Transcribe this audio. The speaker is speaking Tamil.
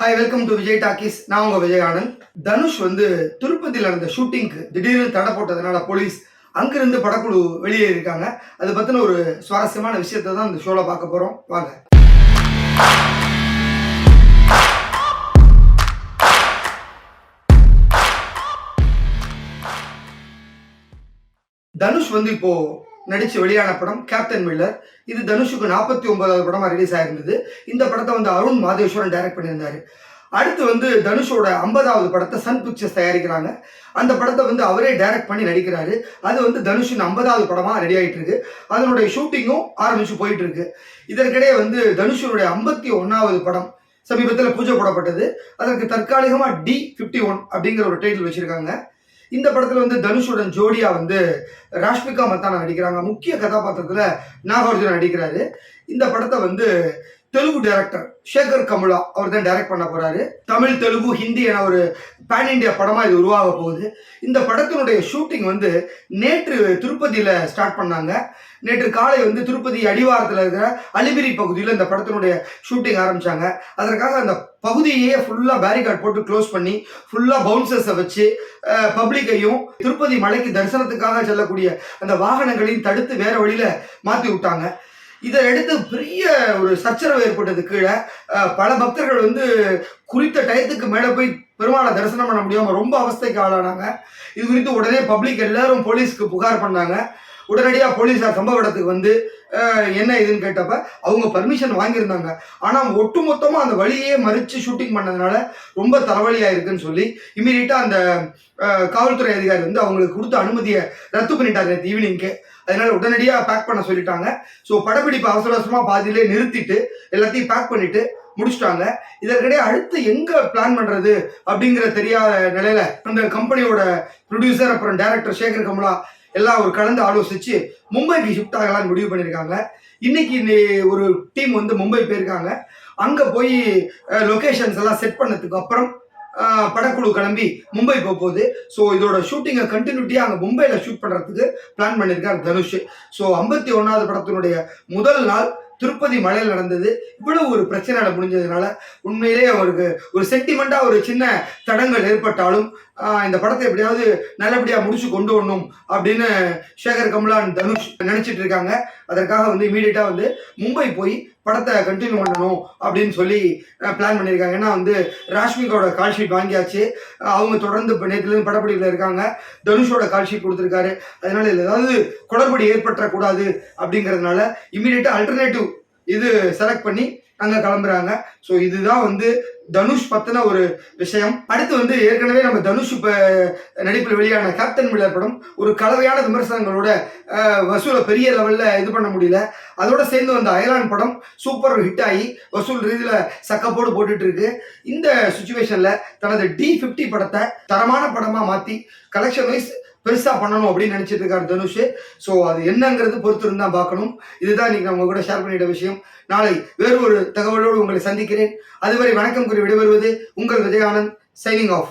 Hi, welcome to Vijay talkies. நான் உங்க விஜயானந்த். தனுஷ் திருப்பதியில் நடந்த ஷூட்டிங்க்கு திடீர்னு தடை போட்டதுனால போலீஸ் அங்கிருந்து படக்குழு வெளியே இருக்காங்க. அது பத்தின ஒரு சுவாரஸ்யமான விஷயத்தை தான் இந்த ஷோல பார்க்க போறோம். வாங்க. தனுஷ் இப்போ நடிச்சு வெளியான படம் கேப்டன் மில்லர். இது தனுஷுக்கு 49வது படமா ரிலீஸ் ஆயிருந்தது. இந்த படத்தை அருண் மாதேஸ்வரன் டைரக்ட் பண்ணியிருந்தாரு. அடுத்து தனுஷோட 50வது படத்தை சன் பிக்சர்ஸ் தயாரிக்கிறாங்க. அந்த படத்தை அவரே டைரக்ட் பண்ணி நடிக்கிறாரு. அது தனுஷின் 50வது படமா ரெடி ஆயிட்டு இருக்கு. அதனுடைய ஷூட்டிங்கும் ஆரம்பிச்சு போயிட்டு இருக்கு. இதற்கிடையே தனுஷனுடைய 51வது படம் சமீபத்தில் பூஜை போடப்பட்டது. அதற்கு தற்காலிகமா D51 அப்படிங்கிற ஒரு டைட்டில் வச்சிருக்காங்க. இந்த படத்துல தனுஷுடன் ஜோடியா ராஷ்மிகா மத்தானா நடிக்கிறாங்க. முக்கிய கதாபாத்திரத்துல நாகார்ஜுன நடிக்கிறாரு. இந்த படத்தை தெலுங்கு டைரக்டர் சேகர் கமுலா அவர் தான் டைரக்ட் பண்ண போறாரு. தமிழ், தெலுங்கு, ஹிந்தி என ஒரு பேன் இண்டியா படமா இது உருவாக போகுது. இந்த படத்தினுடைய ஷூட்டிங் நேற்று திருப்பதியில ஸ்டார்ட் பண்ணாங்க. நேற்று காலை திருப்பதி அடிவாரத்தில் இருக்கிற அலிபிரி பகுதியில் இந்த படத்தினுடைய ஷூட்டிங் ஆரம்பிச்சாங்க. அதற்காக அந்த பகுதியே ஃபுல்லா பேரிகார்ட் போட்டு க்ளோஸ் பண்ணி ஃபுல்லா பவுன்சர்ஸை வச்சு பப்ளிக்கையும் திருப்பதி மலைக்கு தரிசனத்துக்காக செல்லக்கூடிய அந்த வாகனங்களையும் தடுத்து வேற வழியில மாற்றி விட்டாங்க. இதை எடுத்து பெரிய ஒரு சச்சரவு ஏற்பட்டது. கீழே பல பக்தர்கள் குறித்த டயத்துக்கு மேலே போய் பெருமாளை தரிசனம் பண்ண முடியாம ரொம்ப அவஸ்தைக்கு ஆளானாங்க. இது குறித்து உடனே பப்ளிக் எல்லாரும் போலீஸ்க்கு புகார் பண்ணாங்க. உடனடியாக போலீஸார் சம்பவ இடத்துக்கு என்ன இதுன்னு கேட்டப்ப அவங்க பர்மிஷன் வாங்கியிருந்தாங்க. ஆனால் ஒட்டுமொத்தமாக அந்த வழியே மறித்து ஷூட்டிங் பண்ணதுனால ரொம்ப தலைவலியாக இருக்குன்னு சொல்லி இமீடியட்டாக அந்த காவல்துறை அதிகாரி அவங்களுக்கு கொடுத்த அனுமதியை ரத்து பண்ணிட்டாங்க நேற்று ஈவினிங்க்கு. அதனால உடனடியாக பேக் பண்ண சொல்லிட்டாங்க. ஸோ படப்பிடிப்பு அவசர அவசரமாக பாதியிலே நிறுத்திட்டு எல்லாத்தையும் பேக் பண்ணிட்டு முடிச்சுட்டாங்க. இதற்கிடையே அடுத்து எங்க பிளான் பண்றது அப்படிங்கிற தெரியாத நிலையில அந்த கம்பெனியோட ப்ரொடியூசர் அப்புறம் டைரக்டர் சேகர் கமுலா எல்லாம் ஒரு கலந்து ஆலோசிச்சு மும்பைக்கு ஷிஃப்ட் ஆகலாம்னு முடிவு பண்ணியிருக்காங்க. இன்னைக்கு ஒரு டீம் மும்பை போயிருக்காங்க. அங்க போய் லொகேஷன்ஸ் எல்லாம் செட் பண்ணதுக்கு அப்புறம் படக்குழு கிளம்பி மும்பை போகுது. ஸோ இதோட ஷூட்டிங்கை கண்டினியூட்டியா அங்கே மும்பையில் ஷூட் பண்ணுறதுக்கு பிளான் பண்ணியிருக்கார் தனுஷ். ஸோ 51வது படத்தினுடைய முதல் நாள் திருப்பதி மலையில் நடந்தது. இவ்வளவு ஒரு பிரச்சனை முடிஞ்சதுனால உண்மையிலே அவருக்கு ஒரு சென்டிமெண்டா ஒரு சின்ன தடங்கள் ஏற்பட்டாலும் இந்த படத்தை எப்படியாவது நல்லபடியா முடிச்சு கொண்டு வரணும் அப்படின்னு சேகர் கமுலா தனுஷ் நினைச்சிட்டு இருக்காங்க. அதற்காக இமீடியட்டா மும்பை போய் படத்தை கண்டினியூ பண்ணணும் அப்படின்னு சொல்லி பிளான் பண்ணியிருக்காங்க. ஏன்னா ராஷ்மிகாவோட கால் ஷீட் வாங்கியாச்சு. அவங்க தொடர்ந்து இப்போ நேற்றுலேருந்து படப்பிடிப்பில் இருக்காங்க. தனுஷோட கால் ஷீட் கொடுத்துருக்காரு. அதனால இதில் ஏதாவது குளறுபடி ஏற்பட்டக்கூடாது அப்படிங்கிறதுனால இமீடியட்டா அல்டர்னேட்டிவ் இது செலக்ட் பண்ணி அங்கே கிளம்புறாங்க. ஸோ இதுதான் தனுஷ் பத்தின ஒரு விஷயம். அடுத்து ஏற்கனவே நம்ம தனுஷ் இப்போ நடிப்பில் வெளியான கேப்டன் மில்லர் படம் ஒரு கலவையான விமர்சனங்களோட வசூலை பெரிய லெவலில் இது பண்ண முடியல. அதோட சேர்ந்து அயலான் படம் சூப்பர் ஹிட் ஆகி வசூல் ரீதியில் சக்கப்போடு போட்டுட்டு இருக்கு. இந்த சுச்சுவேஷன்ல தனது D50 படத்தை தரமான படமாக மாற்றி கலெக்ஷன் வைஸ் பெருசா பண்ணணும் அப்படின்னு நினைச்சிட்டு இருக்காரு தனுஷ். ஸோ அது என்னங்கிறது பொறுத்து இருந்தா பார்க்கணும். இதுதான் இன்னைக்கு நான் உங்க கூட ஷேர் பண்ணிட்ட விஷயம். நாளை வேறு ஒரு தகவலோடு உங்களை சந்திக்கிறேன். அதுவரை வணக்கம் கூறி விடைபெறுவது உங்கள் விஜயானந்த், சைனிங் ஆஃப்.